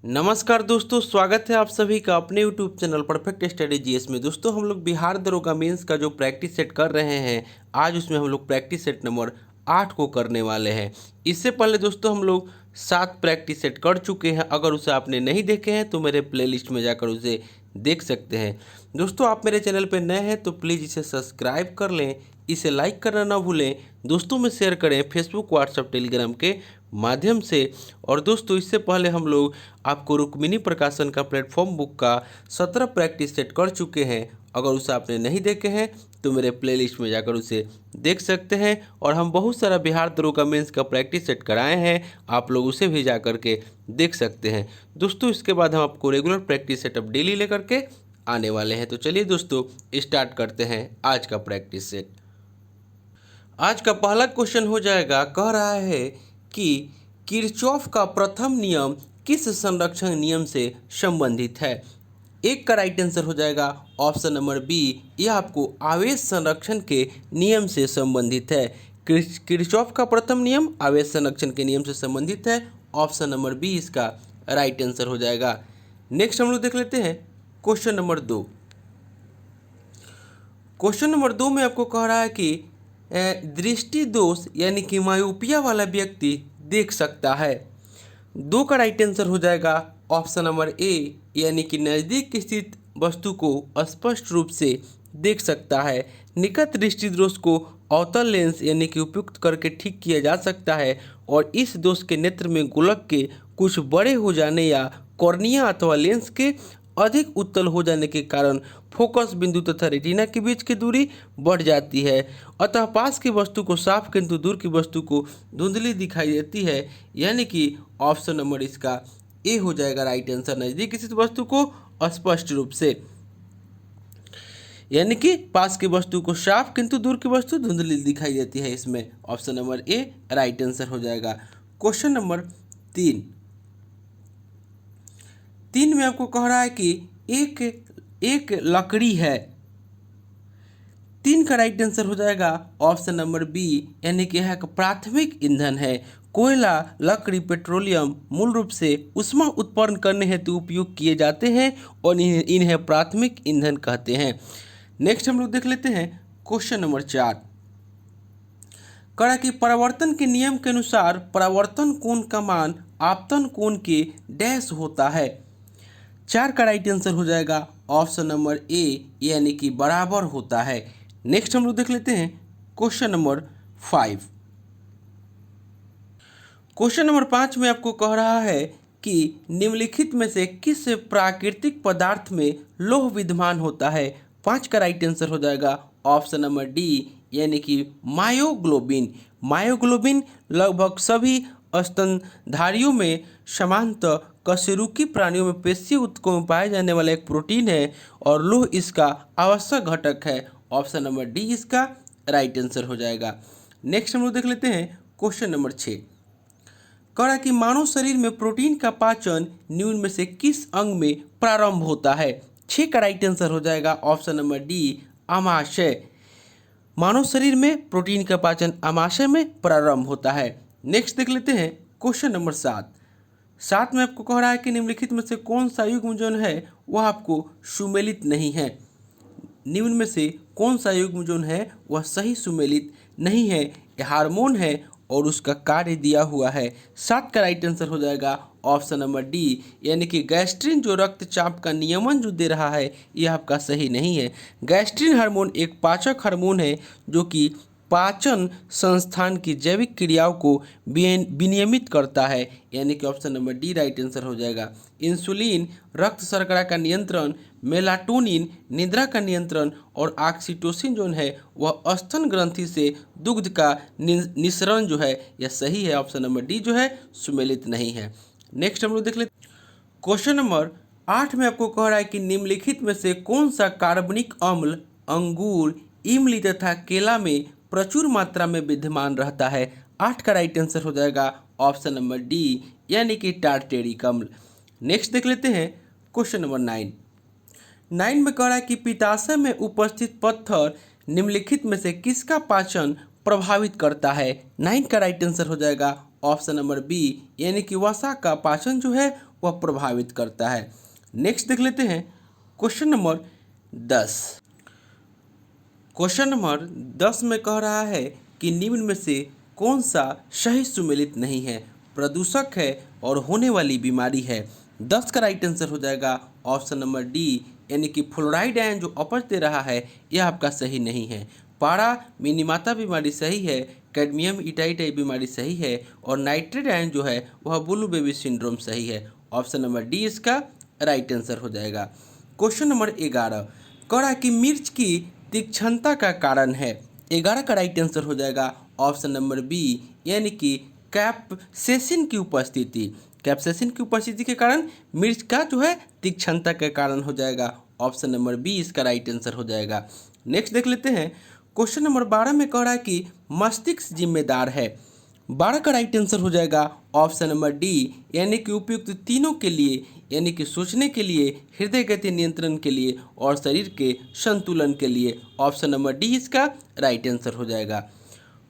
नमस्कार दोस्तों, स्वागत है आप सभी का अपने YouTube channel perfect study GS में। दोस्तों हम लोग बिहार दरोगा मेंस का जो प्रैक्टिस सेट कर रहे हैं, आज उसमें हम लोग प्रैक्टिस सेट नंबर 8 को करने वाले हैं। इससे पहले दोस्तों हम लोग 7 प्रैक्टिस सेट कर चुके हैं। अगर उसे आपने नहीं देखे हैं तो मेरे प्लेलिस्ट में जाकर उसे देख सकते हैं। दोस्तों आप मेरे चैनल पर नए हैं तो प्लीज़ इसे सब्सक्राइब कर लें, इसे लाइक करना ना भूलें, दोस्तों में शेयर करें फेसबुक, व्हाट्सएप, टेलीग्राम के माध्यम से। और दोस्तों इससे पहले हम लोग आपको रुक्मिणी प्रकाशन का प्लेटफॉर्म बुक का 17 प्रैक्टिस सेट कर चुके हैं। अगर उसे आपने नहीं देखे हैं तो मेरे प्लेलिस्ट में जाकर उसे देख सकते हैं। और हम बहुत सारा बिहार दरोगा मेंस का प्रैक्टिस सेट कराए हैं, आप लोग उसे भी जा कर के देख सकते हैं। दोस्तों इसके बाद हम आपको रेगुलर प्रैक्टिस सेटअप डेली लेकर के आने वाले हैं। तो चलिए दोस्तों स्टार्ट करते हैं आज का प्रैक्टिस सेट। आज का पहला क्वेश्चन हो जाएगा, कह रहा है कि किरचॉफ का प्रथम नियम किस संरक्षण नियम से संबंधित है। एक का राइट आंसर हो जाएगा ऑप्शन नंबर बी, यह आपको आवेश संरक्षण के नियम से संबंधित है। किरचॉफ का प्रथम नियम आवेश संरक्षण के नियम से संबंधित है। ऑप्शन नंबर बी इसका राइट आंसर हो जाएगा। नेक्स्ट हम लोग देख लेते हैं क्वेश्चन नंबर 2। क्वेश्चन नंबर 2 में आपको कह रहा है कि दृष्टि दोष यानी कि मायोपिया वाला व्यक्ति देख सकता है। 2 का राइट आंसर हो जाएगा ऑप्शन नंबर ए, यानी कि नज़दीक स्थित वस्तु को स्पष्ट रूप से देख सकता है। निकट दृष्टि दोष को अवतल लेंस यानी कि उपयुक्त करके ठीक किया जा सकता है। और इस दोष के नेत्र में गोलक के कुछ बड़े हो जाने या कॉर्निया अथवा लेंस के अधिक उत्तल हो जाने के कारण फोकस बिंदु तथा रेटिना के बीच की दूरी बढ़ जाती है। अतः पास की वस्तु को साफ किंतु दूर की वस्तु को धुंधली दिखाई देती है। यानी कि ऑप्शन नंबर इसका ए हो जाएगा राइट आंसर, नज़दीक स्थित वस्तु को स्पष्ट रूप से, यानी कि पास की वस्तु को साफ किंतु दूर की वस्तु धुंधली दिखाई देती है। इसमें option number A right answer हो जाएगा। क्वेश्चन नंबर 3 में आपको कह रहा है कि एक लकड़ी है। 3 का राइट आंसर हो जाएगा ऑप्शन नंबर बी, यानी कि यह एक प्राथमिक ईंधन है। कोयला, लकड़ी, पेट्रोलियम मूल रूप से ऊष्मा उत्पन्न करने हेतु उपयोग किए जाते हैं और इन्हें प्राथमिक ईंधन कहते हैं। नेक्स्ट हम लोग देख लेते हैं क्वेश्चन नंबर 4। कहा कि परावर्तन के नियम के अनुसार परावर्तन कोण का मान आपतन कोण के डैश होता है। 4 का राइट आंसर हो जाएगा ऑप्शन नंबर ए, यानी कि बराबर होता है। नेक्स्ट हम लोग देख लेते हैं क्वेश्चन नंबर 5। क्वेश्चन नंबर 5 में आपको कह रहा है कि निम्नलिखित में से किस प्राकृतिक पदार्थ में लौह विद्यमान होता है। 5 का राइट आंसर हो जाएगा ऑप्शन नंबर डी, यानी कि मायोग्लोबिन। मायोग्लोबिन लगभग सभी स्तनधारियों में समानतः कशेरुकी प्राणियों में पेशीय ऊतकों में पाए जाने वाला एक प्रोटीन है और लौह इसका आवश्यक घटक है। ऑप्शन नंबर डी इसका राइट आंसर हो जाएगा। नेक्स्ट हम लोग देख लेते हैं क्वेश्चन नंबर 6। कह रहा है कि मानव शरीर में प्रोटीन का पाचन निम्न में से किस अंग में प्रारंभ होता है। 6 का राइट आंसर हो जाएगा ऑप्शन नंबर डी, आमाशय। मानव शरीर में प्रोटीन का पाचन आमाशय में प्रारंभ होता है। नेक्स्ट देख लेते हैं क्वेश्चन नंबर 7 में आपको कह रहा है कि निम्नलिखित में से कौन सा युग्म जो है वह आपको सुमेलित नहीं है। निम्न में से कौन सा युग्म जो है वह सही सुमेलित नहीं है। हार्मोन है और उसका कार्य दिया हुआ है। 7 का राइट आंसर हो जाएगा ऑप्शन नंबर डी, यानी कि गैस्ट्रिन जो रक्तचाप का नियमन जो दे रहा है यह आपका सही नहीं है। गैस्ट्रिन हार्मोन एक पाचक हार्मोन है जो कि पाचन संस्थान की जैविक क्रियाओं को विनियमित करता है, यानी कि option number D right answer हो जाएगा। इंसुलिन रक्त शर्करा का नियंत्रण, मेलाटोनिन निद्रा का नियंत्रण और ऑक्सीटोसिन जो है वह स्तन ग्रंथि से दुग्ध का निःसरण जो है यह सही है। ऑप्शन नंबर डी जो है सुमेलित नहीं है। नेक्स्ट हम लोग देख लेते क्वेश्चन नंबर 8 में आपको कह रहा है कि निम्नलिखित में से कौन सा कार्बनिक अम्ल अंगूर, इमली तथा केला में प्रचुर मात्रा में विद्यमान रहता है। 8 का राइट आंसर हो जाएगा ऑप्शन नंबर डी, यानी कि टार्टेरिक अम्ल। नेक्स्ट देख लेते हैं क्वेश्चन नंबर 9 में कह रहा है कि पित्ताशय में उपस्थित पत्थर निम्नलिखित में से किसका पाचन प्रभावित करता है। 9 का राइट आंसर हो जाएगा ऑप्शन नंबर बी, यानी कि वसा का पाचन जो है वह प्रभावित करता है। नेक्स्ट देख लेते हैं क्वेश्चन नंबर 10। क्वेश्चन नंबर 10 में कह रहा है कि निम्न में से कौन सा सही सुमेलित नहीं है, प्रदूषक है और होने वाली बीमारी है। 10 का राइट आंसर हो जाएगा ऑप्शन नंबर डी, यानी कि फ्लोराइड आयन जो अपच दे रहा है यह आपका सही नहीं है। पारा मिनीमाता बीमारी सही है, कैडमियम इटाइटाई बीमारी सही है और नाइट्रेट आयन जो है वह ब्लू बेबी सिंड्रोम सही है। ऑप्शन नंबर डी इसका राइट आंसर हो जाएगा। क्वेश्चन नंबर 11 कह रहा है कि मिर्च की तीक्ष्णता का कारण है। 11 का राइट आंसर हो जाएगा ऑप्शन नंबर बी, यानी कि कैप्सेसिन की उपस्थिति। कैप्सेसिन की उपस्थिति के कारण मिर्च का जो है तीक्ष्णता के कारण हो जाएगा। ऑप्शन नंबर बी इसका राइट आंसर हो जाएगा। नेक्स्ट देख लेते हैं क्वेश्चन नंबर 12 में कह रहा है कि मस्तिष्क जिम्मेदार है। 12 का राइट आंसर हो जाएगा ऑप्शन नंबर डी, यानी कि उपयुक्त तीनों के लिए, यानी कि सोचने के लिए, हृदय गति नियंत्रण के लिए और शरीर के संतुलन के लिए। ऑप्शन नंबर डी इसका राइट आंसर हो जाएगा।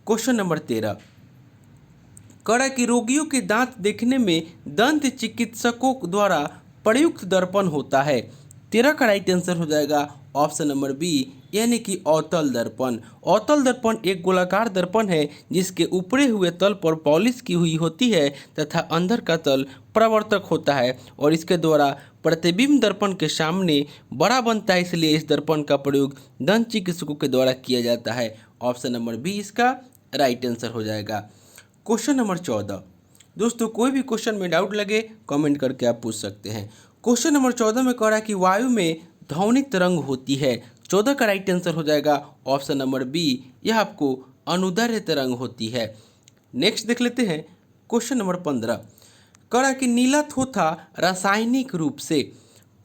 क्वेश्चन नंबर 13 कह रहा है कि रोगियों के दांत देखने में दंत चिकित्सकों द्वारा प्रयुक्त दर्पण होता है। 13 का राइट आंसर हो जाएगा ऑप्शन नंबर बी, यानी कि अवतल दर्पण। अवतल दर्पण एक गोलाकार दर्पण है जिसके ऊपरे हुए तल पर पॉलिश की हुई होती है तथा अंदर का तल परावर्तक होता है और इसके द्वारा प्रतिबिंब दर्पण के सामने बड़ा बनता है, इसलिए इस दर्पण का प्रयोग दंत चिकित्सकों के द्वारा किया जाता है। ऑप्शन नंबर बी इसका राइट आंसर हो जाएगा। क्वेश्चन नंबर 14 दोस्तों, कोई भी क्वेश्चन में डाउट लगे कमेंट करके आप पूछ सकते हैं। क्वेश्चन नंबर 14 में कह रहा है कि वायु में ध्वनिक तरंग होती है। 14 का राइट आंसर हो जाएगा ऑप्शन नंबर बी, यह आपको अनुदैर्ध्य तरंग होती है। नेक्स्ट देख लेते हैं क्वेश्चन नंबर 15 कह रहा है कि नीला थोथा रासायनिक रूप से।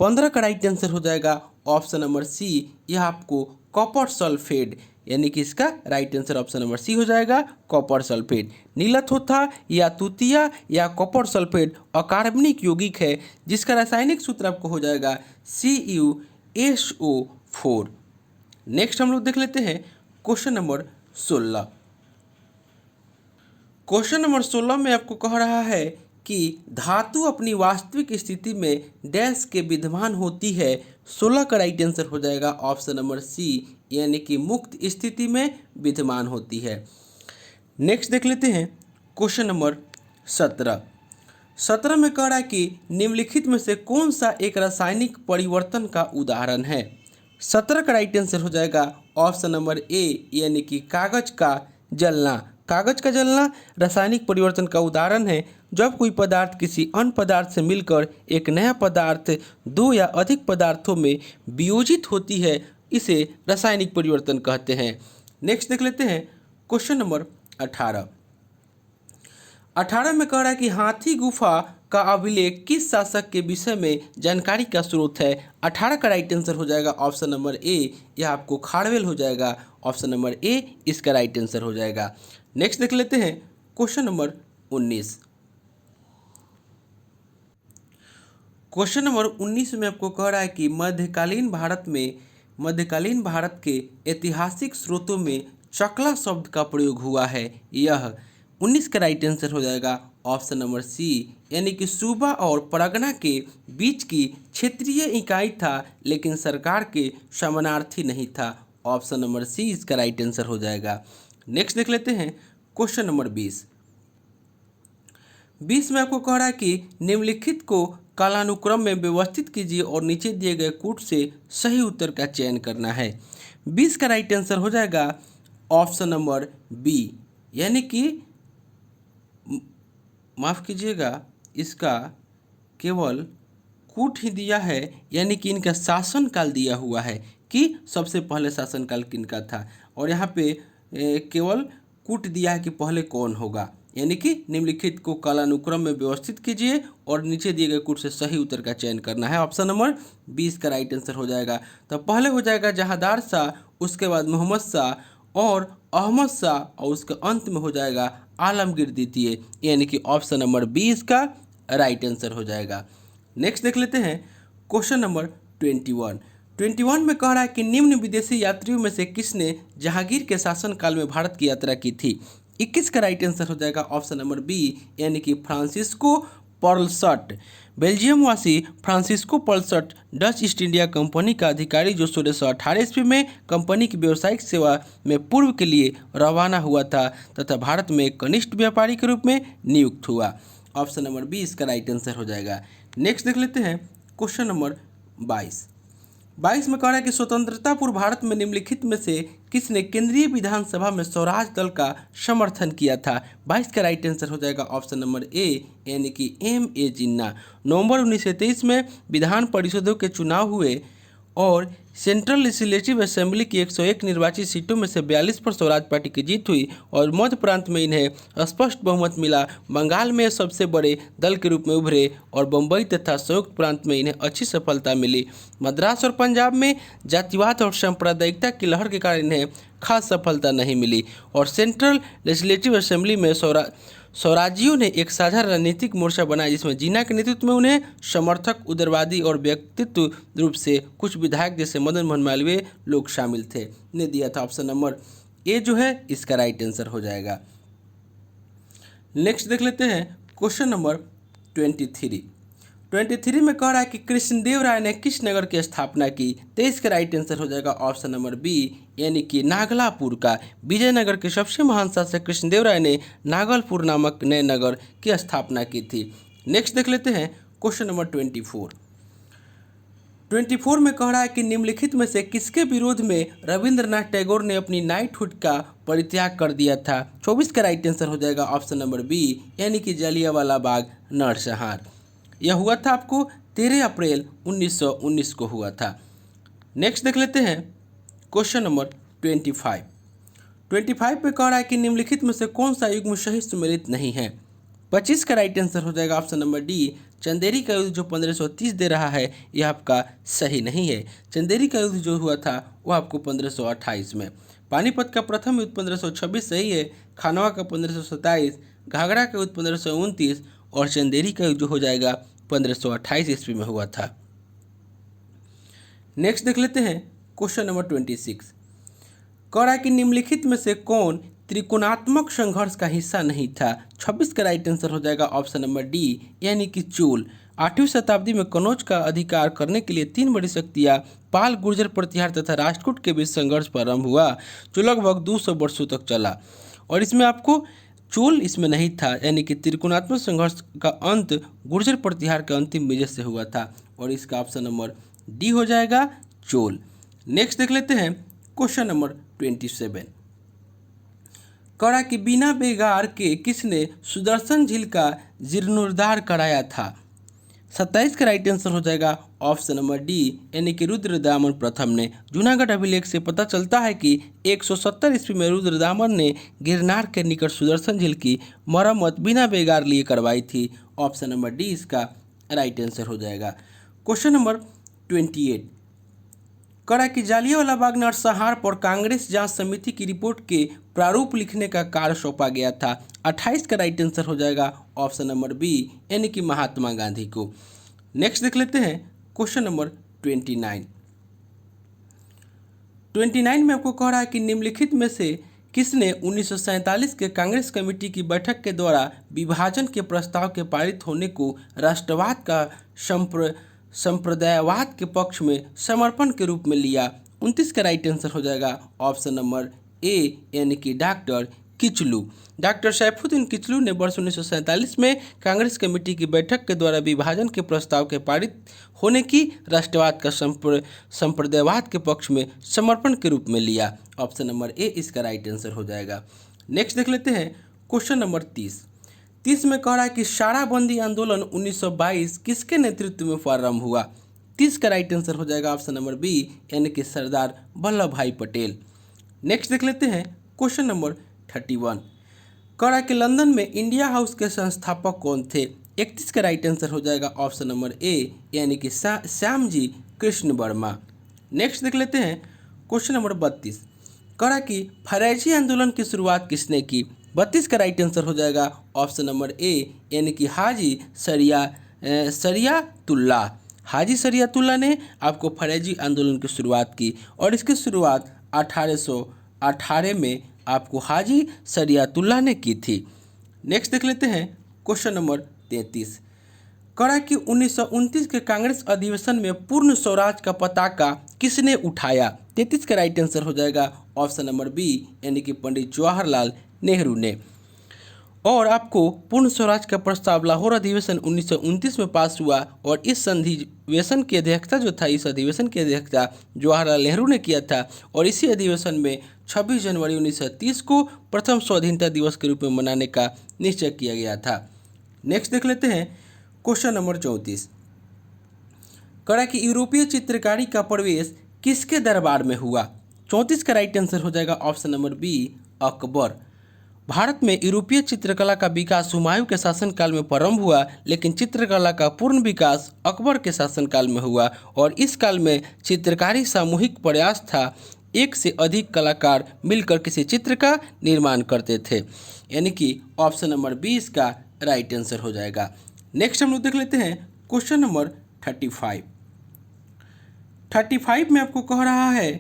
15 का राइट आंसर हो जाएगा ऑप्शन नंबर सी, यह आपको कॉपर सल्फेट, यानी कि इसका right answer option number C हो जाएगा कॉपर सल्फेट। नीला थोथा या तुतिया या कॉपर सल्फेट अकार्बनिक यौगिक है जिसका रासायनिक सूत्र आपको हो जाएगा CuSO4। नेक्स्ट हम लोग देख लेते हैं क्वेश्चन नंबर 16। क्वेश्चन नंबर 16 में आपको कह रहा है कि धातु अपनी वास्तविक स्थिति में डैश के विद्यमान होती है। 16 का राइट आंसर हो जाएगा ऑप्शन नंबर सी, यानी कि मुक्त स्थिति में विद्यमान होती है। नेक्स्ट देख लेते हैं क्वेश्चन नंबर 17। 17 में कह रहा है कि निम्नलिखित में से कौन सा एक रासायनिक परिवर्तन का उदाहरण है। 17 का राइट आंसर हो जाएगा ऑप्शन नंबर ए, यानी कि कागज का जलना। कागज का जलना रासायनिक परिवर्तन का उदाहरण है। जब कोई पदार्थ किसी अन्य पदार्थ से मिलकर एक नया पदार्थ दो या अधिक पदार्थों में वियोजित होती है, इसे रासायनिक परिवर्तन कहते हैं। नेक्स्ट देख लेते हैं क्वेश्चन नंबर 18। 18 में कह रहा है कि हाथी गुफा का अभिलेख किस शासक के विषय में जानकारी का स्रोत है। 18 का राइट आंसर हो जाएगा ऑप्शन नंबर ए, यह आपको खारवेल हो जाएगा। ऑप्शन नंबर ए इसका राइट आंसर हो जाएगा। नेक्स्ट देख लेते हैं क्वेश्चन नंबर 19। क्वेश्चन नंबर 19 में आपको कह रहा है कि मध्यकालीन भारत के ऐतिहासिक स्रोतों में चकला शब्द का प्रयोग हुआ है। यह 19 का राइट आंसर हो जाएगा ऑप्शन नंबर सी, यानी कि सूबा और परगना के बीच की क्षेत्रीय इकाई था लेकिन सरकार के समानार्थी नहीं था। ऑप्शन नंबर सी इसका राइट आंसर हो जाएगा। नेक्स्ट देख लेते हैं क्वेश्चन नंबर 20। 20 में आपको कह रहा है कि निम्नलिखित को कालानुक्रम में व्यवस्थित कीजिए और नीचे दिए गए कूट से सही उत्तर का चयन करना है। 20 का राइट आंसर हो जाएगा ऑप्शन नंबर बी, यानी कि माफ़ कीजिएगा, इसका केवल कूट ही दिया है, यानी कि इनका शासनकाल दिया हुआ है कि सबसे पहले शासनकाल किनका था, और यहाँ पे केवल कूट दिया है कि पहले कौन होगा, यानी कि निम्नलिखित को कालानुक्रम में व्यवस्थित कीजिए और नीचे दिए गए कूट से सही उत्तर का चयन करना है। ऑप्शन नंबर 20 का राइट आंसर हो जाएगा। तो पहले हो जाएगा जहांदार शाह, उसके बाद मोहम्मद शाह और अहमद शाह, और उसके अंत में हो जाएगा आलमगीर द्वितीय, यानी कि ऑप्शन नंबर 20 का राइट आंसर हो जाएगा। नेक्स्ट देख लेते हैं क्वेश्चन नंबर 21। 21 में कह रहा है कि निम्न विदेशी यात्रियों में से किसने जहांगीर के शासनकाल में भारत की यात्रा की थी। 21 का राइट आंसर हो जाएगा ऑप्शन नंबर बी, यानी कि फ्रांसिस्को पर्लसट। बेल्जियम वासी Francisco Pelsaert Dutch East India Company का अधिकारी जो 1618 ईस्वी में कंपनी की व्यावसायिक सेवा में पूर्व के लिए रवाना हुआ था तथा भारत में एक कनिष्ठ व्यापारी के रूप में नियुक्त हुआ। ऑप्शन नंबर बी इसका राइट आंसर हो जाएगा। नेक्स्ट देख लेते हैं क्वेश्चन नंबर 22 में कह रहा है कि स्वतंत्रता पूर्व भारत में निम्नलिखित में से किसने केंद्रीय विधानसभा में स्वराज दल का समर्थन किया था। 22 का राइट आंसर हो जाएगा ऑप्शन नंबर ए यानी कि M.A. जिन्ना। नवंबर 1923 में विधान परिषदों के चुनाव हुए और सेंट्रल लेजिस्लेटिव असेंबली की 101 निर्वाचित सीटों में से 42 पर स्वराज पार्टी की जीत हुई और मध्य प्रांत में इन्हें स्पष्ट बहुमत मिला। बंगाल में सबसे बड़े दल के रूप में उभरे और बम्बई तथा संयुक्त प्रांत में इन्हें अच्छी सफलता मिली। मद्रास और पंजाब में जातिवाद और सांप्रदायिकता की लहर के कारण इन्हें खास सफलता नहीं मिली और सेंट्रल लेजिस्लेटिव असेंबली में स्वराजियों ने एक साझा राजनीतिक मोर्चा बनाया जिसमें जिन्ना के नेतृत्व में उन्हें समर्थक, उदारवादी और व्यक्तित्व रूप से कुछ विधायक जैसे मदन मोहन मालवीय लोग शामिल थे। ने दिया था ऑप्शन नंबर ए जो है इसका राइट आंसर हो जाएगा। नेक्स्ट देख लेते हैं क्वेश्चन नंबर 23 में कह रहा है कि कृष्णदेव राय ने किस नगर की स्थापना की। 23 का राइट आंसर हो जाएगा ऑप्शन नंबर बी यानी कि नागलापुर का। विजयनगर के सबसे महान शासक कृष्णदेव राय ने नागलपुर नामक नए नगर की स्थापना की थी। नेक्स्ट देख लेते हैं क्वेश्चन नंबर 24 में कह रहा है कि निम्नलिखित में से किसके विरोध में रविंद्रनाथ टैगोर ने अपनी नाइटहुड का परित्याग कर दिया था। 24 का राइट आंसर हो जाएगा ऑप्शन नंबर बी यानी कि जलियांवाला बाग नरसंहार। यह हुआ था आपको 13 अप्रैल 1919 को हुआ था। नेक्स्ट देख लेते हैं क्वेश्चन नंबर 25 पे कह रहा है कि निम्नलिखित में से कौन सा युग्म सही सुमेलित नहीं है। 25 का राइट आंसर हो जाएगा ऑप्शन नंबर डी। चंदेरी का युद्ध जो 1530 दे रहा है यह आपका सही नहीं है। चंदेरी का युद्ध जो हुआ था वो आपको 1528 में। पानीपत का प्रथम युद्ध 1526 सही है। खानवा का 1527, घाघरा का युद्ध 1529 और चंदेरी का युद्ध जो हो जाएगा 1528 ईस्वी में हुआ था। नेक्स्ट देख लेते हैं क्वेश्चन नंबर 26। कह रहा है कि निम्नलिखित में से कौन त्रिकोणात्मक संघर्ष का हिस्सा नहीं था। 26 का राइट आंसर हो जाएगा ऑप्शन नंबर डी यानी कि चोल। 8वीं शताब्दी में कनौज का अधिकार करने के लिए 3 बड़ी शक्तियाँ पाल, गुर्जर प्रतिहार तथा राष्ट्रकूट के बीच संघर्ष प्रारंभ हुआ जो लगभग 200 वर्षों तक चला और इसमें आपको चोल इसमें नहीं था यानी कि त्रिकोणात्मक संघर्ष का अंत गुर्जर प्रतिहार के अंतिम विजय से हुआ था और इसका ऑप्शन नंबर डी हो जाएगा चोल। नेक्स्ट देख लेते हैं क्वेश्चन नंबर 27। कह रहा कि बिना बेगार के किसने सुदर्शन झील का जीर्णोद्धार कराया था। 27 का राइट आंसर हो जाएगा ऑप्शन नंबर डी यानी कि रुद्रदामन प्रथम ने। जूनागढ़ अभिलेख से पता चलता है कि 170 ईस्वी में रुद्रदामन ने गिरनार के निकट सुदर्शन झील की मरम्मत बिना बेगार लिए करवाई थी। ऑप्शन नंबर डी इसका राइट आंसर हो जाएगा। क्वेश्चन नंबर 28 कह रहा कि जालियांवाला बाग नरसंहार पर कांग्रेस जांच समिति की रिपोर्ट के प्रारूप लिखने का कार्य सौंपा गया था। 28 का राइट आंसर हो जाएगा ऑप्शन नंबर बी यानी कि महात्मा गांधी को। नेक्स्ट देख लेते हैं क्वेश्चन नंबर 29 में आपको कह रहा है कि निम्नलिखित में से किसने 1947 के कांग्रेस कमेटी की बैठक के द्वारा विभाजन के प्रस्ताव के पारित होने को राष्ट्रवाद का संप्रदायवाद के पक्ष में समर्पण के रूप में लिया। 29 का राइट आंसर हो जाएगा ऑप्शन नंबर ए यानी कि डॉक्टर किचलू। डॉक्टर सैफुद्दीन किचलू ने वर्ष 1947 में कांग्रेस कमेटी की बैठक के द्वारा विभाजन के प्रस्ताव के पारित होने की राष्ट्रवाद का संप्रदायवाद के पक्ष में समर्पण के रूप में लिया। ऑप्शन नंबर ए इसका राइट आंसर हो जाएगा। नेक्स्ट देख लेते हैं क्वेश्चन नंबर 30 में कह रहा है कि साराबंदी आंदोलन 1922 किसके नेतृत्व में प्रारंभ हुआ। 30 का राइट आंसर हो जाएगा ऑप्शन नंबर बी यानी कि सरदार वल्लभ भाई पटेल। नेक्स्ट देख लेते हैं क्वेश्चन नंबर 31 कह रहा है कि लंदन में इंडिया हाउस के संस्थापक कौन थे। 31 का राइट आंसर हो जाएगा ऑप्शन नंबर ए यानी कि श्यामजी कृष्ण वर्मा। नेक्स्ट देख लेते हैं क्वेश्चन नंबर 32 कह रहा है कि फरैजी आंदोलन की शुरुआत किसने की। 32 का राइट आंसर हो जाएगा ऑप्शन नंबर ए यानी कि हाजी शरियतुल्लाह। हाजी शरियतुल्लाह ने आपको फरैजी आंदोलन की शुरुआत की और इसकी शुरुआत 1818 में आपको हाजी शरियतुल्लाह ने की थी। नेक्स्ट देख लेते हैं क्वेश्चन नंबर 33 करा कि 1929 के कांग्रेस अधिवेशन में पूर्ण स्वराज का पताका किसने उठाया? 33 का राइट आंसर हो जाएगा ऑप्शन नंबर बी, यानी कि पंडित जवाहरलाल नेहरू ने। और आपको पूर्ण स्वराज का प्रस्ताव लाहौर अधिवेशन 1929 में पास हुआ और इस अधिवेशन की अध्यक्षता जो था, इस अधिवेशन की अध्यक्षता जवाहरलाल नेहरू ने किया था। और इसी अधिवेशन में 26 जनवरी 1930 को प्रथम स्वाधीनता दिवस के रूप में मनाने का निश्चय किया गया था। नेक्स्ट देख लेते हैं क्वेश्चन नंबर 34। करा कि यूरोपीय चित्रकारी का प्रवेश किसके दरबार में हुआ? 34 का राइट आंसर हो जाएगा ऑप्शन नंबर बी, अकबर। भारत में यूरोपीय चित्रकला का विकास हुमायूं के शासनकाल में प्रारंभ हुआ, लेकिन चित्रकला का पूर्ण विकास अकबर के शासनकाल में हुआ। और इस काल में चित्रकारी सामूहिक प्रयास था, एक से अधिक कलाकार मिलकर किसी चित्र का निर्माण करते थे, यानी कि ऑप्शन नंबर बी इसका राइट आंसर हो जाएगा। नेक्स्ट हम लोग देख लेते हैं क्वेश्चन नंबर 35। 35 में आपको कह रहा है,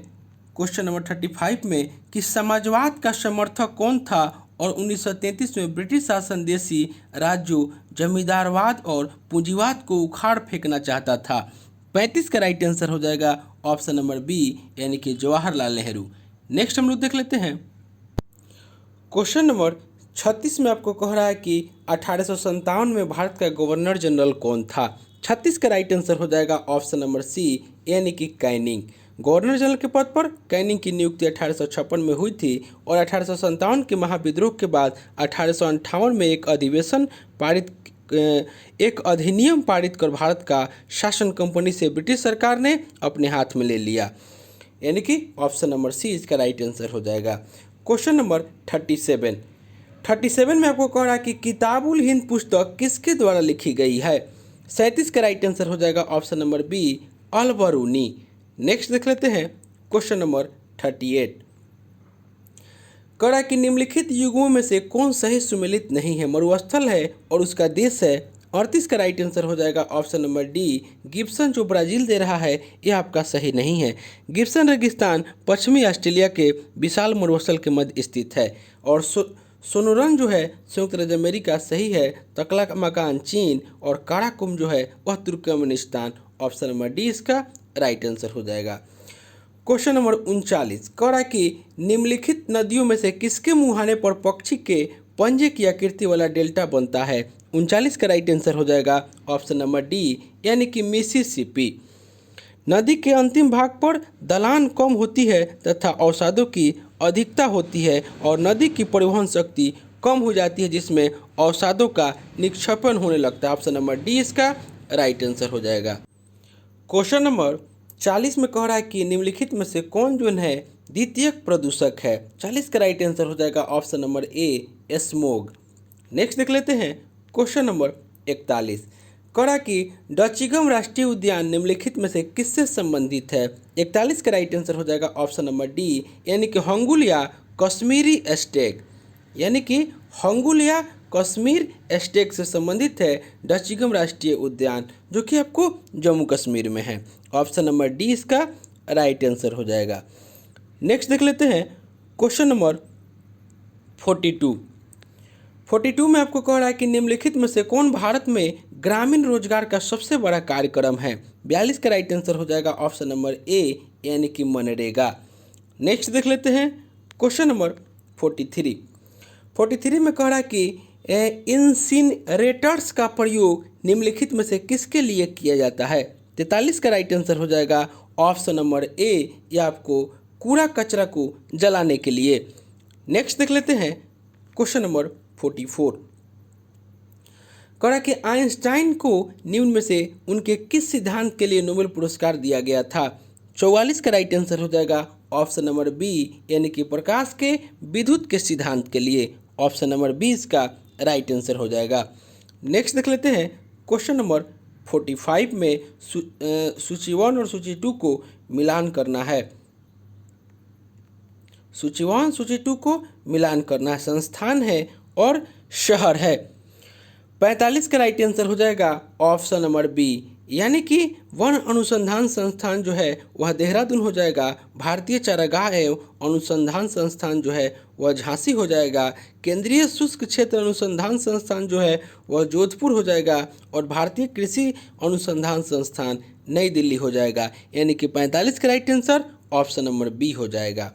क्वेश्चन नंबर 35 में कि समाजवाद का समर्थक कौन था और 1933 में ब्रिटिश शासन देशी राज्यों, जमींदारवाद और पूंजीवाद को उखाड़ फेंकना चाहता था? 35 का राइट आंसर हो जाएगा ऑप्शन नंबर बी, यानी कि जवाहरलाल नेहरू। नेक्स्ट हम लोग देख लेते हैं क्वेश्चन नंबर 36 में आपको कह रहा है कि 1857 में भारत का गवर्नर जनरल कौन था? 36 का राइट आंसर हो जाएगा ऑप्शन नंबर सी, यानी कि कैनिंग। गवर्नर जनरल के पद पर कैनिंग की नियुक्ति 1856 में हुई थी और 1857 के महाविद्रोह के बाद 1858 में एक अधिनियम पारित कर भारत का शासन कंपनी से ब्रिटिश सरकार ने अपने हाथ में ले लिया, यानी कि ऑप्शन नंबर सी इसका राइट आंसर हो जाएगा। क्वेश्चन नंबर 37 में आपको कह रहा है कि किताबुल हिंद पुस्तक किसके द्वारा लिखी गई है? 37 का राइट आंसर हो जाएगा ऑप्शन नंबर बी, अल बरूनी। नेक्स्ट देख लेते हैं क्वेश्चन नंबर 38। करा कि निम्नलिखित युगों में से कौन सही सुमेलित नहीं है? मरुस्थल है और उसका देश है। 38 का राइट आंसर हो जाएगा ऑप्शन नंबर डी, गिब्सन जो ब्राज़ील दे रहा है यह आपका सही नहीं है। गिब्सन रेगिस्तान पश्चिमी ऑस्ट्रेलिया के विशाल मरुस्थल के मध्य स्थित है। और सोनोरन जो है संयुक्त राज्य अमेरिका सही है। तकला मकान चीन और काराकुम जो है वह तुर्कमेनिस्तान। ऑप्शन नंबर डी इसका राइट आंसर हो जाएगा। क्वेश्चन नंबर 39 कह रहा है कि निम्नलिखित नदियों में से किसके मुहाने पर पक्षी के पंजे की आकृति वाला डेल्टा बनता है? 39 का राइट आंसर हो जाएगा ऑप्शन नंबर डी, यानी कि मिसिसिपी। नदी के अंतिम भाग पर ढलान कम होती है तथा अवसादों की अधिकता होती है और नदी की परिवहन शक्ति कम हो जाती है, जिसमें अवसादों का निक्षेपण होने लगता है। ऑप्शन नंबर डी इसका राइट आंसर हो जाएगा। क्वेश्चन नंबर 40 में कह रहा है कि निम्नलिखित में से कौन जो है द्वितीयक प्रदूषक है? 40 का राइट आंसर हो जाएगा option number A, smog. Next देख लेते हैं क्वेश्चन नंबर 41। कह रहा कि डचिगम राष्ट्रीय उद्यान निम्नलिखित में से किससे संबंधित है? 41 का राइट आंसर हो जाएगा ऑप्शन नंबर डी, यानी कि हंगुलिया कश्मीरी स्टेक, यानी कि हंगुलिया कश्मीर स्टेक से संबंधित है डचिगम राष्ट्रीय उद्यान, जो कि आपको जम्मू कश्मीर में है। ऑप्शन नंबर डी इसका राइट आंसर हो जाएगा। नेक्स्ट देख लेते हैं क्वेश्चन नंबर 42 में आपको कह रहा है कि निम्नलिखित में से कौन भारत में ग्रामीण रोजगार का सबसे बड़ा कार्यक्रम है? 42 का राइट आंसर हो जाएगा ऑप्शन नंबर ए, यानी कि मनरेगा। नेक्स्ट देख लेते हैं क्वेश्चन नंबर 43 में कह रहा है कि इंसिनरेटर्स का प्रयोग निम्नलिखित में से किसके लिए किया जाता है? 43 का राइट आंसर हो जाएगा ऑप्शन नंबर ए, या आपको कूड़ा कचरा को जलाने के लिए। नेक्स्ट देख लेते हैं क्वेश्चन नंबर 44। कह रहा कि आइंस्टाइन को निम्न में से उनके किस सिद्धांत के लिए नोबेल पुरस्कार दिया गया था? 44 का राइट आंसर हो जाएगा ऑप्शन नंबर बी, यानी कि प्रकाश के विद्युत के सिद्धांत के लिए। ऑप्शन नंबर 20 का राइट आंसर हो जाएगा। नेक्स्ट देख लेते हैं क्वेश्चन नंबर 45 में सूची 1 और सूची 2 को मिलान करना है। सूची 1 सूची 2 को मिलान करना है, संस्थान है और शहर है। 45 का राइट आंसर हो जाएगा ऑप्शन नंबर बी, यानी कि वन अनुसंधान संस्थान जो है वह देहरादून हो जाएगा, भारतीय चारागाह एवं अनुसंधान संस्थान जो है वह झांसी हो जाएगा, केंद्रीय शुष्क क्षेत्र अनुसंधान संस्थान जो है वह जोधपुर हो जाएगा और भारतीय कृषि अनुसंधान संस्थान नई दिल्ली हो जाएगा। यानी कि 45 का right answer option number B हो जाएगा।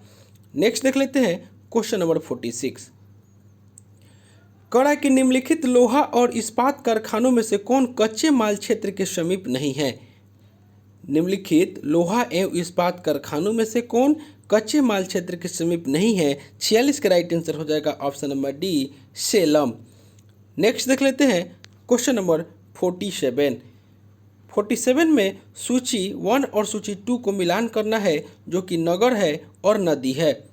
नेक्स्ट देख लेते हैं क्वेश्चन नंबर 46। कड़ा कि निम्नलिखित लोहा और इस्पात कारखानों में से कौन कच्चे माल क्षेत्र के समीप नहीं है। निम्नलिखित लोहा एवं इस्पात कारखानों में से कौन कच्चे माल क्षेत्र के समीप नहीं है। 46 का राइट आंसर हो जाएगा option number D Salem. Next देख लेते हैं क्वेश्चन नंबर 47 में सूची 1 और सूची 2 को मिलान करना है जो कि नगर है और नदी है।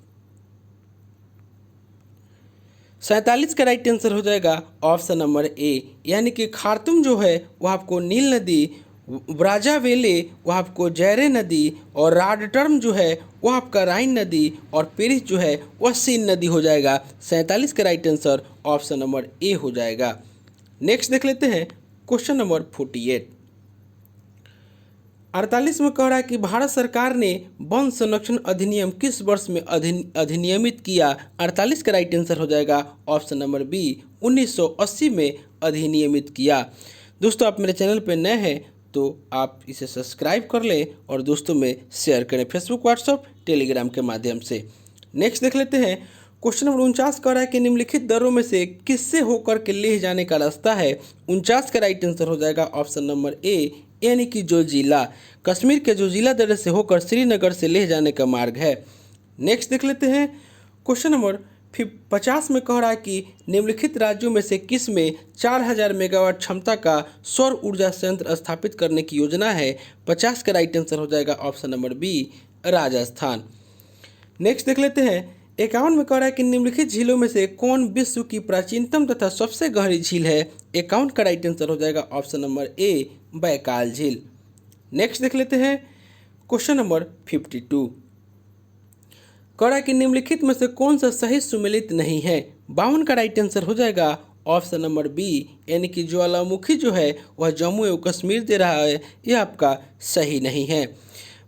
47 का राइट आंसर हो जाएगा ऑप्शन नंबर ए, यानी कि खार्तुम जो है वह आपको नील नदी, ब्राजावेले वह आपको जैरे नदी और राडटर्म जो है वह आपका राइन नदी और पेरिस जो है वह सीन नदी हो जाएगा। 47 का right answer option number A हो जाएगा। नेक्स्ट देख लेते हैं क्वेश्चन नंबर 48। 48 में कह रहा है कि भारत सरकार ने वन संरक्षण अधिनियम किस वर्ष में अधिनियमित किया। 48 का राइट आंसर हो जाएगा ऑप्शन नंबर बी 1980 में अधिनियमित किया। दोस्तों आप मेरे चैनल पर नए हैं तो आप इसे सब्सक्राइब कर लें और दोस्तों में शेयर करें फेसबुक, व्हाट्सएप, टेलीग्राम के माध्यम से। नेक्स्ट देख लेते हैं क्वेश्चन नंबर 49 कह रहा है कि निम्नलिखित दर्रों में से किससे होकर के लेह जाने का रास्ता है। 49 का राइट आंसर हो जाएगा ऑप्शन नंबर ए, यानी कि जोजिला। कश्मीर के जोजिला दर्रे से होकर श्रीनगर से लेह जाने का मार्ग है। नेक्स्ट देख लेते हैं क्वेश्चन नंबर 50 में कह रहा है कि निम्नलिखित राज्यों में से किस में 4000 मेगावाट क्षमता का सौर ऊर्जा संयंत्र स्थापित करने की योजना है। 50 का राइट आंसर हो जाएगा option number B Rajasthan. Next देख लेते हैं 51 में कह रहा है कि निम्नलिखित झीलों में से कौन विश्व की प्राचीनतम तथा सबसे गहरी झील है। 51 का राइट आंसर हो जाएगा ऑप्शन नंबर ए बैकाल झील। नेक्स्ट देख लेते हैं क्वेश्चन नंबर 52। कह रहा है कि निम्नलिखित में से कौन सा सही सुमेलित नहीं है। 52 का राइट आंसर हो जाएगा ऑप्शन नंबर बी, यानी कि ज्वालामुखी जो है वह जम्मू एवं कश्मीर दे रहा है, यह आपका सही नहीं है।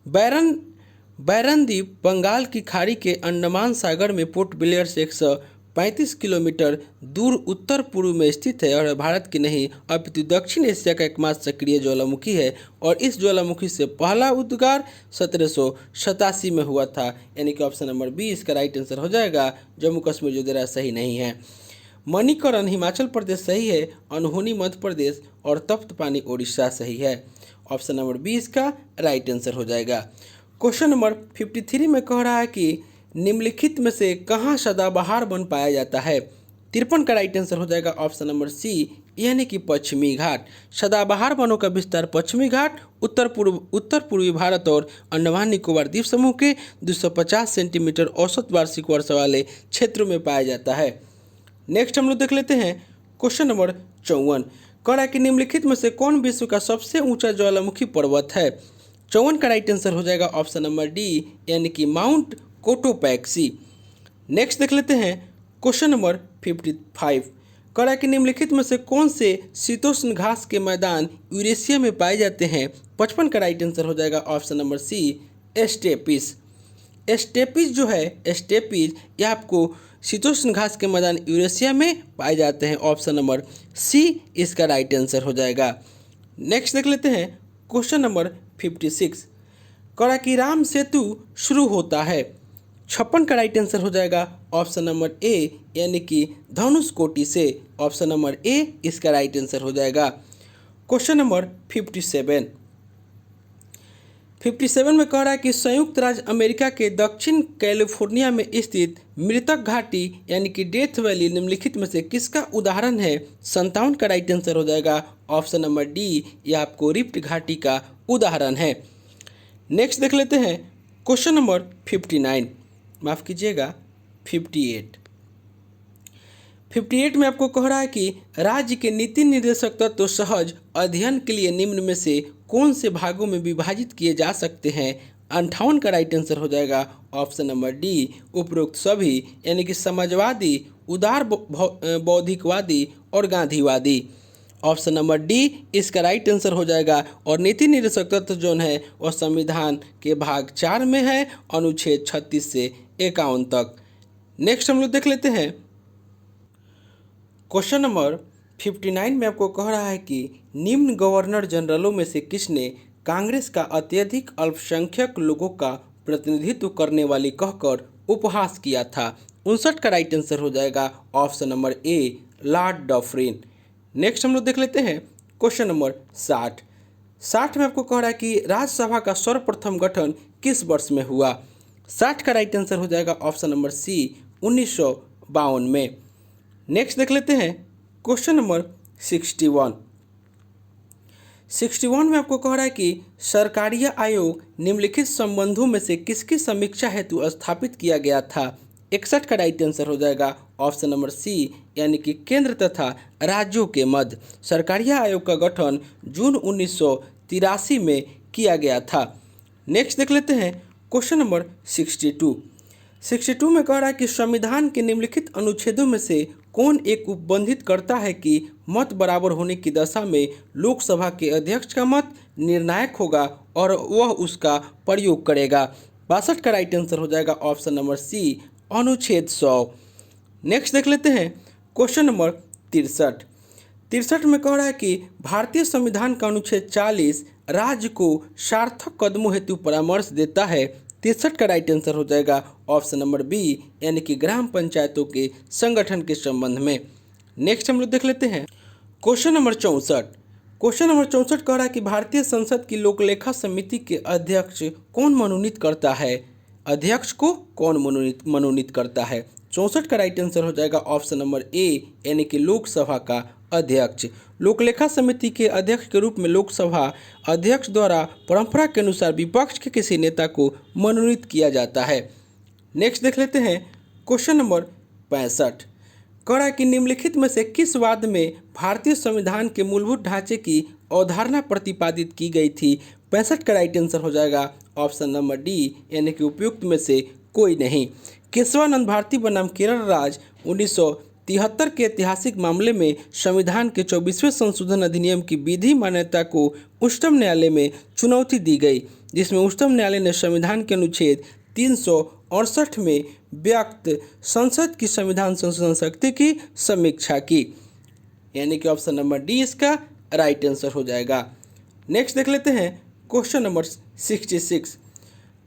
बैरन द्वीप बंगाल की खाड़ी के अंडमान सागर में पोर्ट ब्लेयर से 135 किलोमीटर दूर उत्तर पूर्व में स्थित है और भारत की नहीं अपितु दक्षिण एशिया का एकमात्र सक्रिय ज्वालामुखी है और इस ज्वालामुखी से पहला उद्गार 1787 में हुआ था। यानी कि ऑप्शन नंबर बी इसका राइट आंसर हो जाएगा। जम्मू कश्मीर जो दे रहा सही नहीं है। मणिकरण हिमाचल प्रदेश सही है, अनहोनी मध्य प्रदेश और तप्त पानी उड़ीसा सही है। ऑप्शन नंबर बी इसका राइट आंसर हो जाएगा। क्वेश्चन नंबर 53 में कह रहा है कि निम्नलिखित में से कहाँ सदाबहार वन पाया जाता है। 53 का राइट आंसर हो जाएगा ऑप्शन नंबर सी, यानी कि पश्चिमी घाट। सदाबहार वनों का विस्तार पश्चिमी घाट, उत्तर पूर्वी भारत और अंडमान निकोबार द्वीप समूह के 250 सेंटीमीटर औसत वार्षिक वर्षा वाले क्षेत्रों में पाया जाता है। नेक्स्ट हम लोग देख लेते हैं क्वेश्चन नंबर 54। कह रहा है कि निम्नलिखित में से कौन विश्व का सबसे ऊंचा ज्वालामुखी पर्वत है। 54 का राइट आंसर हो जाएगा ऑप्शन नंबर डी, यानी कि माउंट कोटोपैक्सी। नेक्स्ट देख लेते हैं क्वेश्चन नंबर 55। कह रहा है कि निम्नलिखित में से कौन से शीतोष्ण घास के मैदान यूरेशिया में पाए जाते हैं। 55 का राइट आंसर हो जाएगा ऑप्शन नंबर सी एस्टेपिस। एस्टेपिस जो है एस्टेपिस यह आपको शीतोष्ण घास के मैदान यूरेशिया में पाए जाते हैं। ऑप्शन नंबर सी इसका राइट आंसर हो जाएगा। नेक्स्ट देख लेते हैं क्वेश्चन नंबर 56। कह रहा है कि राम सेतु शुरू होता है। 56 का राइट आंसर हो जाएगा ऑप्शन नंबर ए, यानी कि धनुषकोटि से। ऑप्शन नंबर ए इसका राइट आंसर हो जाएगा। क्वेश्चन नंबर 57 में कह रहा है कि संयुक्त राज्य अमेरिका के दक्षिण कैलिफोर्निया में स्थित मृतक घाटी यानी कि डेथ वैली निम्नलिखित में से किसका उदाहरण है। 57 का राइट आंसर हो जाएगा ऑप्शन नंबर डी, यह आपको रिफ्ट घाटी का उदाहरण है। नेक्स्ट देख लेते हैं क्वेश्चन नंबर 59, माफ़ कीजिएगा 58 में आपको कह रहा है कि राज्य के नीति निर्देशक तत्व सहज अध्ययन के लिए निम्न में से कौन से भागों में विभाजित किए जा सकते हैं। 58 का राइट आंसर हो जाएगा ऑप्शन नंबर डी, उपरोक्त सभी, यानी कि समाजवादी, उदार बौद्धिकवादी और गांधीवादी। ऑप्शन नंबर डी इसका राइट आंसर हो जाएगा। और नीति निर्देशक तत्व जो है वह संविधान के भाग 4 में है, अनुच्छेद 36 से 51 तक। नेक्स्ट हम लोग देख लेते हैं क्वेश्चन नंबर 59 में आपको कह रहा है कि निम्न गवर्नर जनरलों में से किसने कांग्रेस का अत्यधिक अल्पसंख्यक लोगों का प्रतिनिधित्व करने वाली कहकर उपहास किया था। 59 का राइट आंसर हो जाएगा option number A Lord Dufferin. Next हम लोग देख लेते हैं क्वेश्चन नंबर 60 में आपको कह रहा है कि राज्यसभा का सर्वप्रथम गठन किस वर्ष में हुआ। 60 का राइट आंसर हो जाएगा ऑप्शन नंबर सी 1952 में। नेक्स्ट देख लेते हैं क्वेश्चन नंबर 61 में आपको कह रहा है कि सरकारीय आयोग निम्नलिखित संबंधों में से किसकी समीक्षा हेतु स्थापित किया गया था। 61 का राइट आंसर हो जाएगा ऑप्शन नंबर सी यानी कि केंद्र तथा राज्यों के मध्य सरकारीय आयोग का गठन जून 1983 में किया गया था। नेक्स्ट देख लेते हैं क्वेश्चन नंबर 62 में कह रहा है कि संविधान के निम्नलिखित अनुच्छेदों में से कौन एक उपबंधित करता है कि मत बराबर होने की दशा में लोकसभा के अध्यक्ष का मत निर्णायक होगा और वह उसका प्रयोग करेगा। 62 का राइट आंसर हो जाएगा ऑप्शन नंबर सी अनुच्छेद 100। नेक्स्ट देख लेते हैं क्वेश्चन नंबर 63 में कह रहा है कि भारतीय संविधान का अनुच्छेद 40 राज्य को सार्थक कदमों हेतु परामर्श देता है। 63 का राइट आंसर हो जाएगा ऑप्शन नंबर बी यानी कि ग्राम पंचायतों के संगठन के संबंध में। नेक्स्ट हम लोग देख लेते हैं क्वेश्चन नंबर 64 कह रहा है कि भारतीय संसद की लोकलेखा समिति के अध्यक्ष कौन मनोनीत करता है। अध्यक्ष को कौन मनोनीत करता है। 64 का राइट आंसर हो जाएगा ऑप्शन नंबर ए यानी कि लोकसभा का अध्यक्ष। लोकलेखा समिति के अध्यक्ष के रूप में लोकसभा अध्यक्ष द्वारा परंपरा के अनुसार विपक्ष के किसी नेता को मनोनीत किया जाता है। नेक्स्ट देख लेते हैं क्वेश्चन नंबर 65 कह रहा है कि निम्नलिखित में से किस वाद में भारतीय संविधान के मूलभूत ढांचे की अवधारणा प्रतिपादित की गई थी। 65 का राइट आंसर हो जाएगा ऑप्शन नंबर डी यानी कि उपयुक्त में से कोई नहीं। केशवानंद भारती बनाम केरल राज्य 1973 के ऐतिहासिक मामले में संविधान के 24वें संशोधन अधिनियम की विधि मान्यता को उच्चतम न्यायालय में चुनौती दी गई, जिसमें उच्चतम न्यायालय ने संविधान के अनुच्छेद 368 में व्यक्त संसद की संविधान संशोधन शक्ति की समीक्षा की, यानी कि ऑप्शन नंबर डी इसका राइट आंसर हो जाएगा। नेक्स्ट देख लेते हैं क्वेश्चन नंबर 66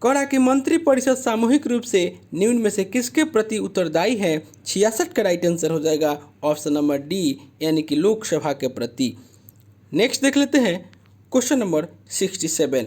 कह रहा है कि मंत्रिपरिषद सामूहिक रूप से निम्न में से किसके प्रति उत्तरदायी है। 66 का राइट आंसर हो जाएगा ऑप्शन नंबर डी यानी कि लोकसभा के प्रति। नेक्स्ट देख लेते हैं क्वेश्चन नंबर 67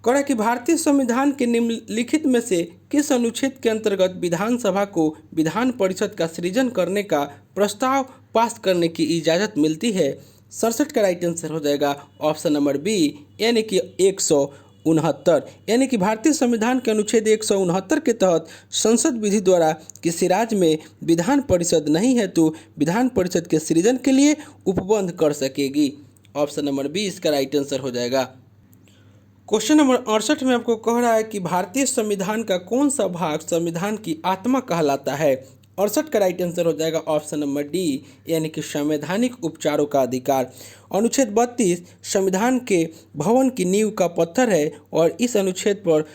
कह रहा है कि भारतीय संविधान के निम्नलिखित में से किस अनुच्छेद के अंतर्गत विधानसभा को विधान परिषद का सृजन करने का प्रस्ताव पास करने की इजाज़त मिलती है। 67 का राइट आंसर हो जाएगा ऑप्शन नंबर बी यानी कि 169, यानी कि भारतीय संविधान के अनुच्छेद 169 के तहत संसद विधि द्वारा किसी राज्य में विधान परिषद नहीं है तो विधान परिषद के सृजन के लिए उपबंध कर सकेगी। ऑप्शन नंबर बी इसका राइट आंसर हो जाएगा। क्वेश्चन नंबर 68 में आपको कह रहा है कि भारतीय संविधान का कौन सा भाग संविधान की आत्मा कहलाता है। 68 का राइट आंसर हो जाएगा ऑप्शन नंबर डी यानी कि संवैधानिक उपचारों का अधिकार। अनुच्छेद 32 संविधान के भवन की नींव का पत्थर है और इस अनुच्छेद पर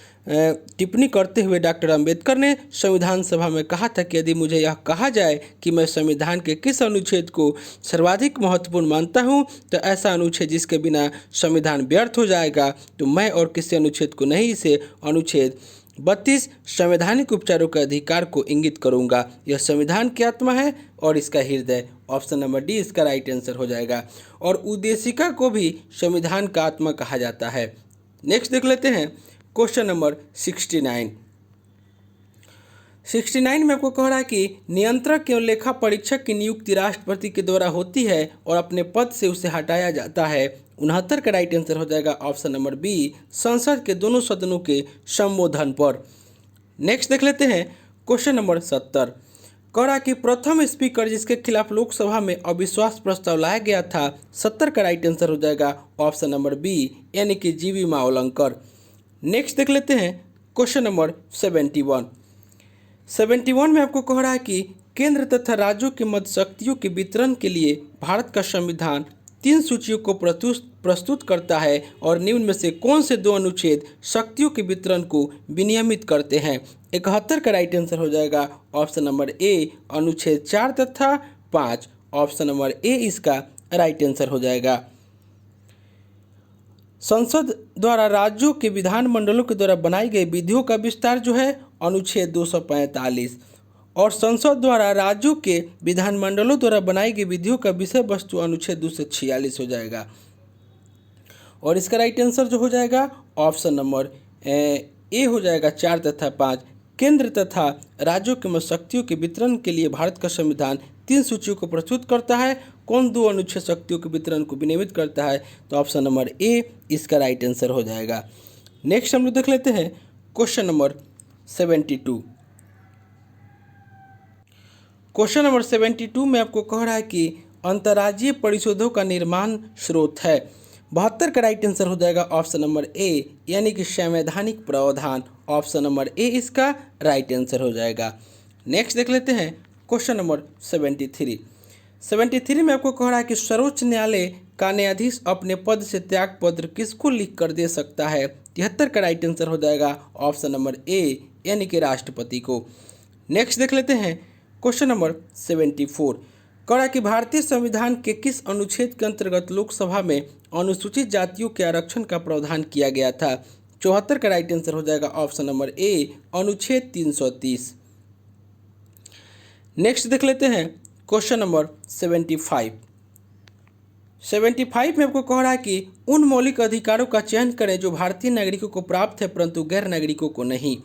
टिप्पणी करते हुए डॉक्टर अंबेडकर ने संविधान सभा में कहा था कि यदि मुझे यह कहा जाए कि मैं संविधान के किस अनुच्छेद को सर्वाधिक महत्वपूर्ण मानता हूं तो ऐसा अनुच्छेद जिसके बिना संविधान व्यर्थ हो जाएगा तो मैं और किसी अनुच्छेद को नहीं, इसे अनुच्छेद 32 संवैधानिक उपचारों के अधिकार को इंगित करूंगा। यह संविधान की आत्मा है और इसका हृदय। ऑप्शन नंबर डी इसका राइट आंसर हो जाएगा। और उद्देशिका को भी संविधान का आत्मा कहा जाता है। नेक्स्ट देख लेते हैं क्वेश्चन नंबर 69 में आपको कह रहा है कि नियंत्रक एवं लेखा परीक्षक की नियुक्ति राष्ट्रपति के द्वारा होती है और अपने पद से उसे हटाया जाता है। 69 का राइट आंसर हो जाएगा ऑप्शन नंबर बी संसद के दोनों सदनों के संबोधन पर। नेक्स्ट देख लेते हैं क्वेश्चन नंबर 70 कह रहा कि प्रथम स्पीकर जिसके खिलाफ लोकसभा में अविश्वास प्रस्ताव लाया गया था। 70 का राइट आंसर हो जाएगा ऑप्शन नंबर बी यानी कि जीवी मावलंकर। नेक्स्ट देख लेते हैं क्वेश्चन नंबर 71 में आपको कह रहा है कि केंद्र तथा राज्यों के मध्य शक्तियों के वितरण के लिए भारत का संविधान 3 सूचियों को प्रस्तुत करता है और निम्न में से कौन से 2 अनुच्छेद शक्तियों के वितरण को विनियमित करते हैं। 71 का राइट आंसर हो जाएगा ऑप्शन नंबर ए अनुच्छेद 4 तथा 5। ऑप्शन नंबर ए इसका राइट आंसर हो जाएगा। संसद द्वारा राज्यों के विधानमंडलों के द्वारा बनाई गई विधियों का विस्तार जो है अनुच्छेद 245 और संसद द्वारा राज्यों के विधानमंडलों द्वारा बनाई गई विधियों का विषय वस्तु अनुच्छेद 246 हो जाएगा। और इसका राइट आंसर जो हो जाएगा ऑप्शन नंबर ए हो जाएगा 4 तथा 5। केंद्र तथा राज्यों के मध्य शक्तियों के वितरण के लिए भारत का संविधान 3 सूचियों को प्रस्तुत करता है। कौन 2 अनुच्छेद शक्तियों के वितरण को विनियमित करता है? तो ऑप्शन नंबर ए इसका राइट आंसर हो जाएगा। नेक्स्ट हम लोग देख लेते हैं क्वेश्चन नंबर 72। क्वेश्चन नंबर 72 में आपको कह रहा है कि अंतर्राज्यीय परिषदों का निर्माण स्रोत है। 72 का राइट आंसर हो जाएगा ऑप्शन नंबर ए यानी कि संवैधानिक प्रावधान। ऑप्शन नंबर ए इसका राइट आंसर हो जाएगा। नेक्स्ट देख लेते हैं क्वेश्चन नंबर 73 में आपको कह रहा है कि सर्वोच्च न्यायालय का न्यायाधीश अपने पद से त्याग पत्र किसको लिख कर दे सकता है? 73 का राइट आंसर हो जाएगा ऑप्शन नंबर ए यानी कि राष्ट्रपति को। नेक्स्ट देख लेते हैं क्वेश्चन नंबर 74। कह रहा कि भारतीय संविधान के किस अनुच्छेद के अंतर्गत लोकसभा में अनुसूचित जातियों के आरक्षण का प्रावधान किया गया था? 74 का राइट आंसर हो जाएगा ऑप्शन नंबर ए अनुच्छेद 330। नेक्स्ट देख लेते हैं क्वेश्चन नंबर 75 में आपको कह रहा है कि उन मौलिक अधिकारों का चयन करें जो भारतीय नागरिकों को प्राप्त है परंतु गैर नागरिकों को नहीं।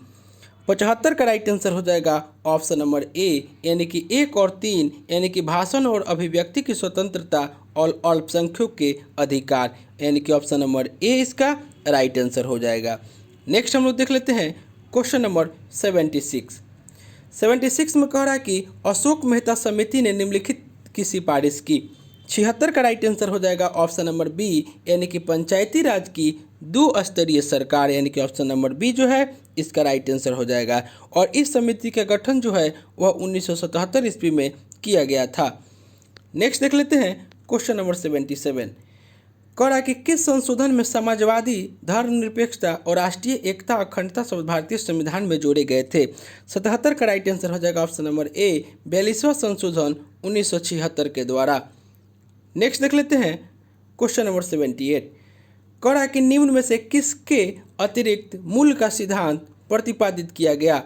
75 का राइट आंसर हो जाएगा ऑप्शन नंबर ए यानी कि 1 और 3 यानी कि भाषण और अभिव्यक्ति की स्वतंत्रता और अल्पसंख्यकों के अधिकार यानी कि ऑप्शन नंबर ए इसका राइट आंसर हो जाएगा। नेक्स्ट हम लोग देख लेते हैं क्वेश्चन नंबर 76 में कह रहा है कि अशोक मेहता समिति ने निम्नलिखित की सिफारिश की। 76 का राइट आंसर हो जाएगा ऑप्शन नंबर बी यानी कि पंचायती राज की 2 स्तरीय सरकार यानी कि ऑप्शन नंबर बी जो है इसका राइट आंसर हो जाएगा। और इस समिति का गठन जो है वह 1977 ईस्वी में किया गया था। नेक्स्ट देख लेते हैं क्वेश्चन नंबर 77। कह रहा है कि किस संशोधन में समाजवादी धर्मनिरपेक्षता और राष्ट्रीय एकता अखंडता शब्द भारतीय संविधान में जोड़े गए थे? 77 का राइट आंसर हो जाएगा ऑप्शन नंबर ए 42वां संशोधन 1976 के द्वारा। नेक्स्ट देख लेते हैं क्वेश्चन नंबर 78। कह रहा है कि निम्न में से किसके अतिरिक्त मूल्य का सिद्धांत प्रतिपादित किया गया?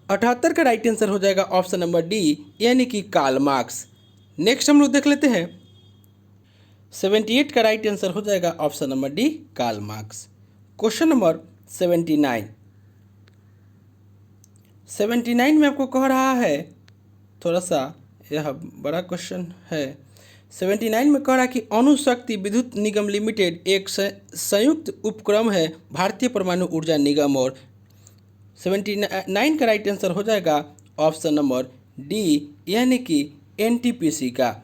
78 का राइट आंसर हो जाएगा ऑप्शन नंबर डी यानी कि कार्ल मार्क्स। नेक्स्ट हम लोग देख लेते हैं 78 का राइट आंसर हो जाएगा option number D Karl Marx. Question number 79 में आपको कह रहा है, थोड़ा सा यह बड़ा क्वेश्चन है। 79 में कह रहा है कि अणुशक्ति विद्युत निगम लिमिटेड एक संयुक्त उपक्रम है भारतीय परमाणु ऊर्जा निगम। और 79 का राइट आंसर हो जाएगा ऑप्शन नंबर डी यानी कि एनटीपीसी का,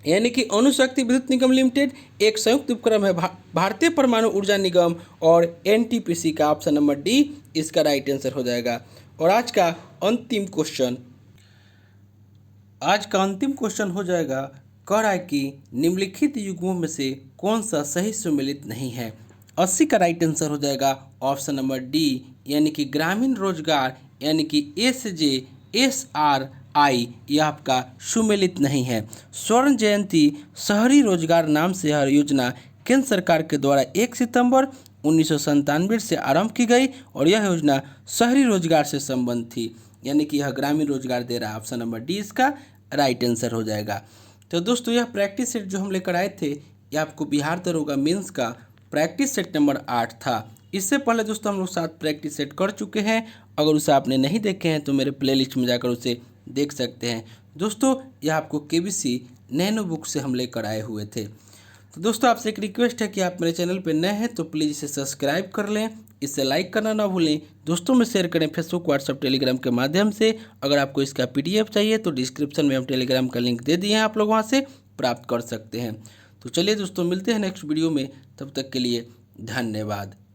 यानी कि अणुशक्ति विद्युत निगम लिमिटेड एक संयुक्त उपक्रम है भारतीय परमाणु ऊर्जा निगम और एनटीपीसी का। ऑप्शन नंबर डी इसका राइट आंसर हो जाएगा। और आज का अंतिम क्वेश्चन हो जाएगा, कह रहा है कि निम्नलिखित युग्मों में से कौन सा सही सुमेलित नहीं है? 80 का राइट आंसर हो जाएगा ऑप्शन नंबर डी यानी कि ग्रामीण रोजगार यानी कि SJSRI यह आपका सुमेलित नहीं है। स्वर्ण जयंती शहरी रोजगार नाम से यह योजना केंद्र सरकार के द्वारा 1 सितंबर 1997 से आरंभ की गई और यह योजना शहरी रोजगार से संबंध थी, यानी कि यह ग्रामीण रोजगार दे रहा है। ऑप्शन नंबर डी इसका राइट आंसर हो जाएगा। तो दोस्तों यह प्रैक्टिस सेट जो हम लेकर आए थे यह आपको बिहार दरोगा मेंस का प्रैक्टिस सेट नंबर 8 था। इससे पहले दोस्तों हम लोग 7 प्रैक्टिस सेट कर चुके हैं। अगर उसे आपने नहीं देखे हैं तो मेरे प्लेलिस्ट में जाकर उसे देख सकते हैं। दोस्तों यह आपको KBC नैनो बुक से हम लेकर आए हुए थे। तो दोस्तों आपसे एक रिक्वेस्ट है कि आप मेरे चैनल पर नए हैं तो प्लीज़ इसे सब्सक्राइब कर लें, इसे लाइक करना ना भूलें, दोस्तों में शेयर करें फेसबुक, व्हाट्सएप, टेलीग्राम के माध्यम से। अगर आपको इसका PDF चाहिए तो डिस्क्रिप्शन में हम टेलीग्राम का लिंक दे दिए हैं, आप लोग वहाँ से प्राप्त कर सकते हैं। तो चलिए दोस्तों मिलते हैं नेक्स्ट वीडियो में, तब तक के लिए धन्यवाद।